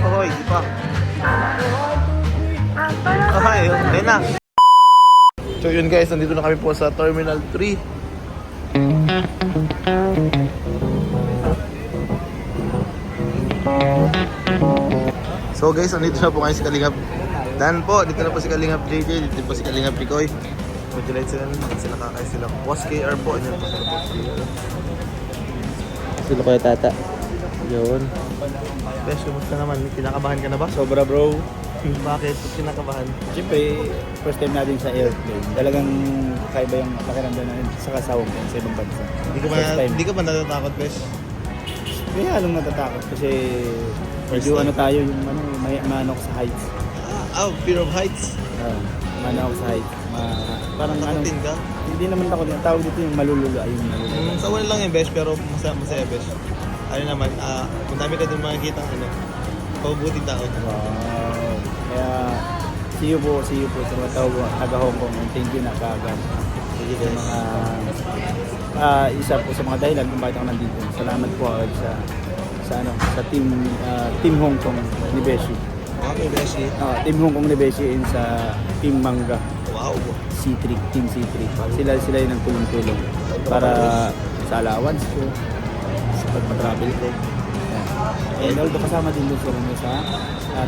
Hoy, di pa. Okay, okay na. So yun guys, nandito na kami po sa Terminal 3. So guys, nandito na po kayo si Kalingap Dan po, dito na po si Kalingap JJ, dito po si Kalingap Picoy. Modulate sila nun, sila kakay sila. Boss KR po, yun po sila po. Sila Kuya Tata. Yun. Bes, kumusta naman? Kinakabahan ka na ba? Sobra bro. Bakit? Kinakabahan? Siyempre, first time natin sa airplane. Talagang kakaiba yung pakiramdam natin sa kasawang ko sa ibang bansa. Hindi ka ba natatakot, Bes? Kaya halong natatakot kasi medyo ano tayo, yung may maano ko sa heights. Fear of heights? Maano ako sa heights. Parang Takutin ka? Hindi naman takot. Yung tawag dito yung malululo. Ayun, malululo. Sa wala lang yung Bes, pero masaya Bes. Ano naman, kung dami ka din makikita pabubuting tao. Wow. Kaya, see you po sa mga tao taga Hong Kong. And thank you na kaagad. Sa mga, isa po sa mga dahilan kung bakit ako nandito. Salamat po agad sa team Hong Kong ni Beshi. Okay, Beshi. Team Hong Kong ni Beshi and sa Team Manga. Wow. Team C3. Sila yung nagtulong-tulong para sa allowance ko, sa pagpa-travel ko. And although kasama din doon sa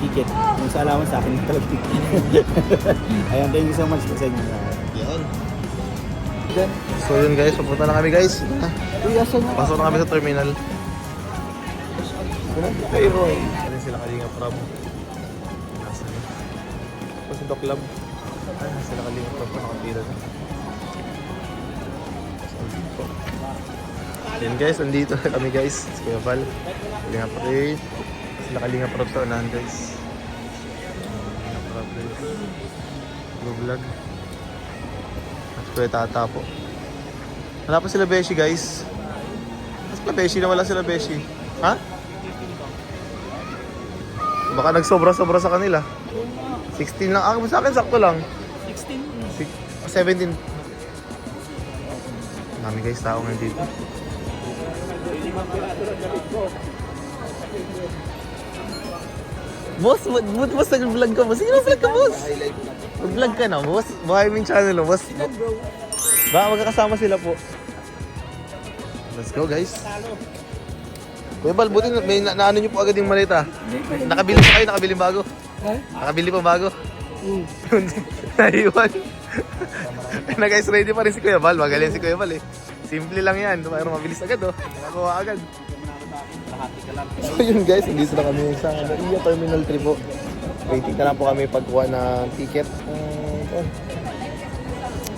ticket. Yung sa allowance sa akin yung talagang ticket. Ayan, thank you so much sa inyo. Yan. So yun guys, papunta na kami guys. Pasok na kami sa terminal. Hey Roy. Ano sila Kalingap Rob? Nasa na? Ito si Doc Lab. Ay, sila Kalingap Rob pa nakapira na. Yan guys, andito na kami guys. Si Kuya Val. Kalingap Rob. Sila Kalingap Rob sa unahan guys. Kalingap Rob guys. Vlog. At Kuya Tata po. Wala pa sila Beshi guys. Mas pa Beshi na wala sila Beshi. Ha? Baka nagsobra-sobra sa kanila. 16 lang. Sa akin sakto lang. 17. Dami guys tao ngayon dito. Boss, boss nag-vlog ka boss. Sige na vlog ka boss. Mag-vlog ka na boss. Buhay mo yung channel mo boss. Baka magkakasama sila po. Let's go guys. Kuya Bal, buti may naano nyo po agad yung maleta. Nakabili pa kayo, nakabili bago. Nakabili pa bago. Naiwan. Na guys, ready pa rin si Kuya Bal. Magaling si Kuya Bal eh. Simple lang yan. Pero mabilis agad oh. Nakakuha agad. So yun guys, hindi na kami sa Iya Terminal 3 po. Waiting na lang po kami pagkuha ng ticket.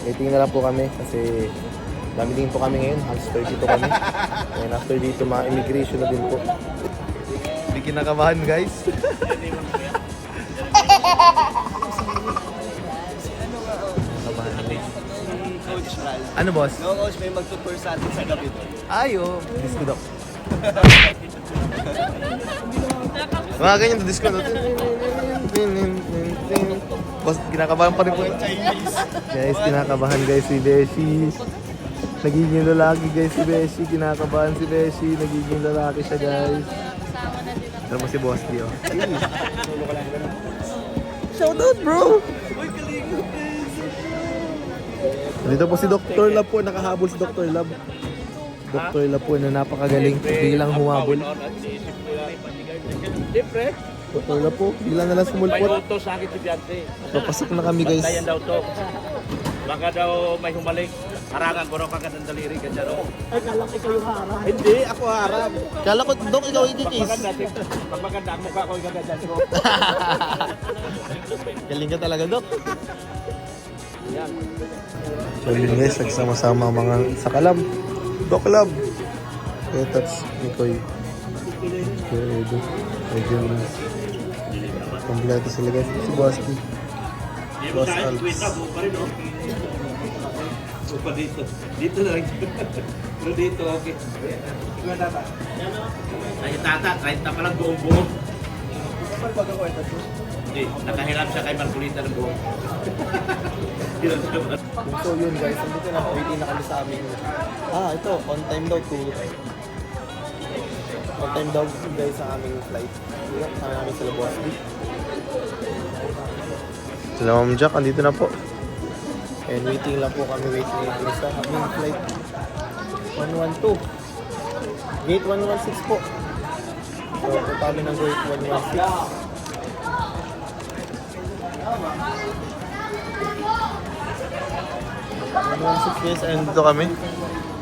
Waiting na lang po kami kasi dami din po kami ngayon, halos 32 kami. And after dito, ma-immigration na din po. Hindi kinakabahan guys. Ano boss? No, coach, may mag-tour sa atin sa gabi doon. Ayo, disco dok. Mga ganyan to disco dok. Boss, kinakabahan pa rin po. Guys, kinakabahan guys si Beshi. Nagiging lalaki guys si Beshi. Kinakabahan si Beshi. Nagiging lalaki siya guys. Tara mo si Boss Dio. Shoutout bro! Dito po si Dr. Lab po. Nakahabol si Dr. Lab. Dr. Lab po na napakagaling. Bilang humabol. Dr. Lab po. Bilang na lang sumulpot. May sa akin si Biante. Papasok na kami guys. Tayan daw to. Baka daw may humalik. Harangan ko raw kagad ng daliri ka dyan. Ay, kala ko ikaw yung harap. Hindi, ako harap. Kala ko, Dok, ikaw ikikis. Pag maganda ang mukha ko, ikagad ko. Galing ka talaga, Dok. So yun guys, nagsama-sama ang mga sa Kalab. Dok Lab. Kaya Tats, Mikoy. Kaya Edo. Medyo kompleto sila guys. Si Boski. Boss Alps. Pa dito. Dito na lang. Pero dito, okay. Ikaw tata. Ay, tata, kahit na palang buong-buong. Hindi, nakahiram siya kay Marcolita ng buong. So yun guys, nandito na, waiting na kami sa aming... ito, on time daw to... On time daw guys sa aming flight. Sama namin sa Labosby. Sila Ma'am Jack, andito na po. And waiting lang po kami, waiting sa aming flight 112. Gate 116 po. So, punta kami ng gate 116. 116 guys, and dito kami.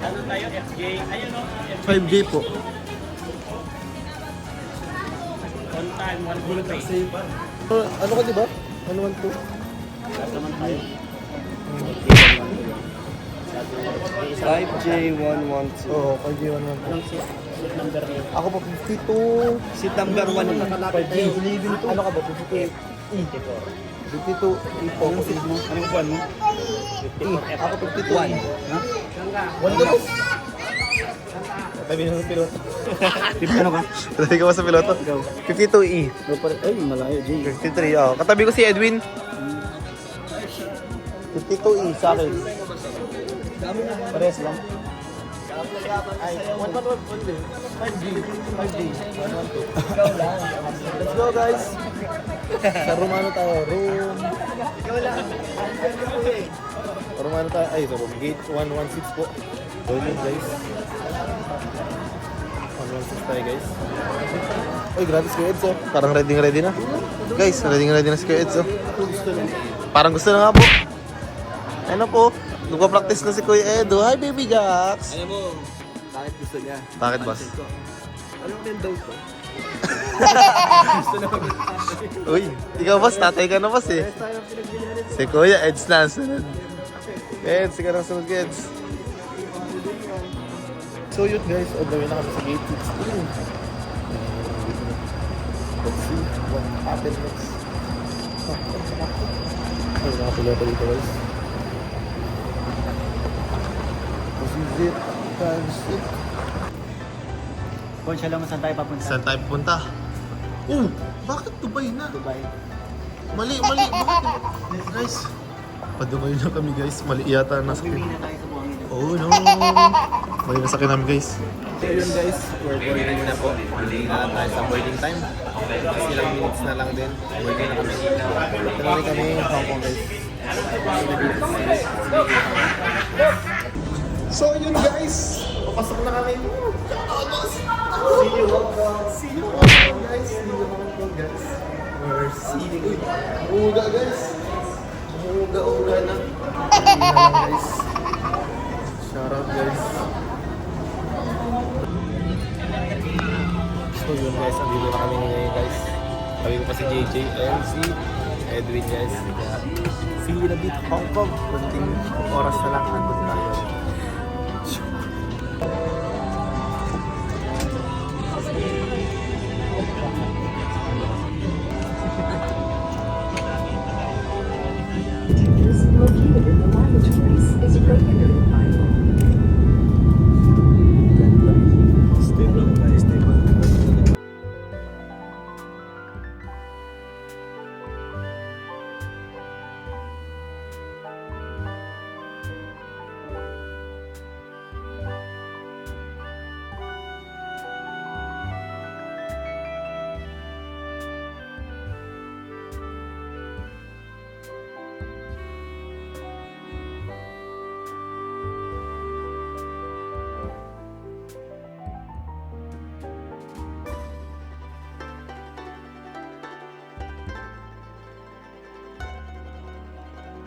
Ano tayo? FJ? Ayun o. 5J po. On time, 1 Ano ka diba? 112? naman tayo. 5J112. Oo, 5J112. Anong seat number niyo? Ako po 52. Seat number 1 na. 5J. Ano ka ba? 58. 52. Ipo ko. Anong buwan mo? Ako 52. 1. Ha? 1 to. Tabi ng piloto. Ano ka? Tabi ka ba sa piloto? 52E. Ay, malayo, Jay. 53, oh. Katabi ko si Edwin. 52E sa akin. Pares lang. Ay, 112. 5G. 5G. 112. Let's go guys. Sa Romano tayo. Romano tayo. Ay, sa gate 116 po. So yun guys. 116 tayo guys. Uy, gratis Kuya Eds oh. Parang ready na. Guys, ready na si Kuya Eds oh. Parang gusto na nga po. Ano po? Nagpa-practice na si Kuya Edo. Hi, Baby Jax! Alam mo, bakit gusto niya? Bakit, boss? Pansin ko. Anong din daw to? Uy, ikaw boss, tatay ka na boss eh. Si Kuya Eds na ang sunod. Eds, ikaw na ang sunod Eds. So yun guys, on the way na kami sa gate 16. Let's see what happens next. Ay, nakapiloto dito guys. This is it. Transit. Kung siya lang saan tayo papunta. Saan tayo pupunta? Oh, bakit Dubai na? Dubai. Mali. Bakit? Guys, padungay na kami guys. Mali yata na Bibili na tayo sa buhangin. Oh no! Mali na sa namin guys. So yun guys, we're boarding na po. Tayo sa boarding time. Kasi ilang minutes na lang din. Boarding na kami. Ito na rin kami Hong Kong guys. So yun guys, papasok na kami. See you Hong Kong. See you Hong Kong guys. See you Hong Kong guys. We're seeing. Uga guys. Uga na. Guys. Shout out guys. So yun guys, andito na kami ngayon guys. Sabi ko pa si JJ and si Edwin guys. See you in a bit Hong Kong. Kunting oras na lang andun tayo. Located in the laboratories is prohibited by law. Stable. Guys,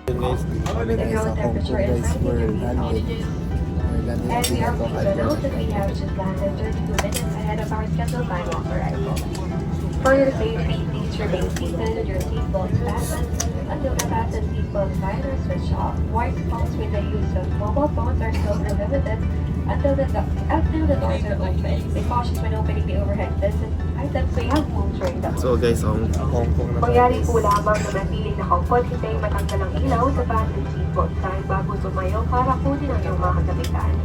The ground temperature is 92 degrees Celsius. And we are pleased to note that we have just landed 32 minutes ahead of our scheduled time of arrival. For your safety, please remain seated with your seatbelts fastened until the fasten seatbelt sign are switched off. White phones with the use of mobile phones are still prohibited until the doors are open. Be cautious when opening the overhead bins and items may have moved during the so guys, Hong Kong na Mangyari po lamang na natiling nakaumpot, hintay matanggal ang ilaw sa fasten seatbelt sign bago tumayo para kunin ang iyong mga kapitan.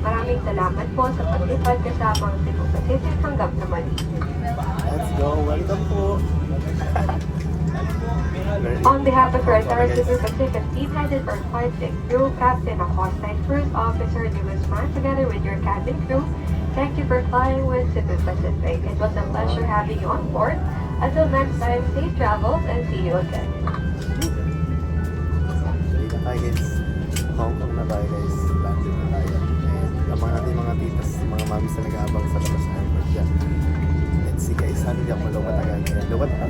Maraming salamat po sa paglipad kasama ang Cebu Pacific hanggang sa mali. Let's go, welcome po. On behalf of your entire Super Pacific team headed by Flight 6 crew, Captain Acosta and Cruise Officer De Guzman, together with your cabin crew, thank you for flying with Super Pacific. It was a pleasure having you on board. Until next time, safe travels and see you again. Dito tayo guys. Hong Kong na tayo guys. Landing na tayo. And abang natin yung mga titas, mga mamis na nag-aabang sa labas ng airport dyan. Let's see guys, ano yung malubat agad. Lubat pa.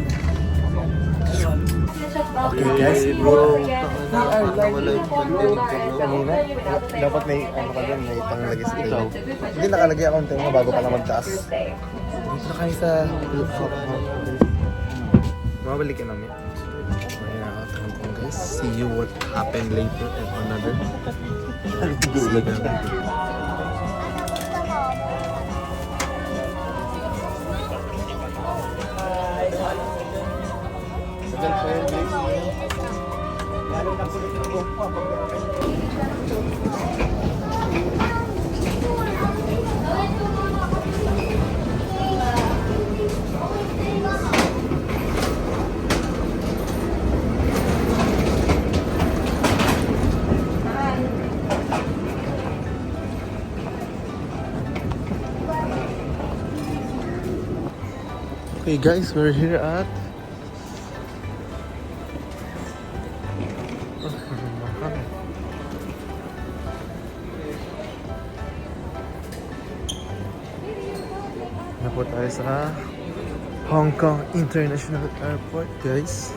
Okay guys, bro. Kanina, dapat may ano ka dyan, may panglagay sa ilaw. Hindi nakalagay ako ng bago pa lang magtaas. Dito na kayo sa mabalik ka namin. Ayan na ako guys. See you what happened later and another. See you namin. Sagal pa yun guys. Lalo na kulit ng buhok pa. Okay guys, we're here at na po tayo sa Hong Kong International Airport guys.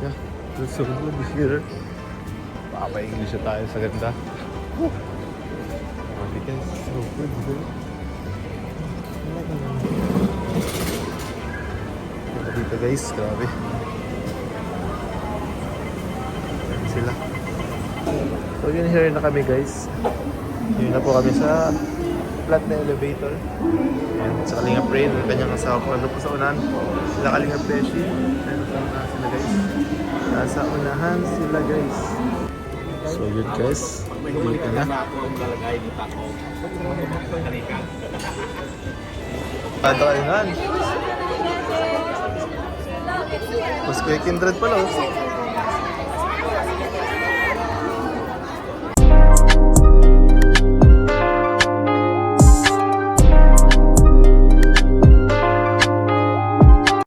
Yeah, that's so good here. Papa-English tayo sa ganda. Okay guys, so good here. Dito guys, grabe. Ayan sila. So yun, here na kami guys. Yun na po kami sa flat na elevator. Ayan, sa Kalinga Prain, ang kanyang asawa ko. Ano po sa unahan? Sila Kalinga Preshi. Ayan, sa unahan sila guys. Nasa unahan sila guys. So yun guys, dito na. Pato kalingan. Mas Kuya Kindred pala oh.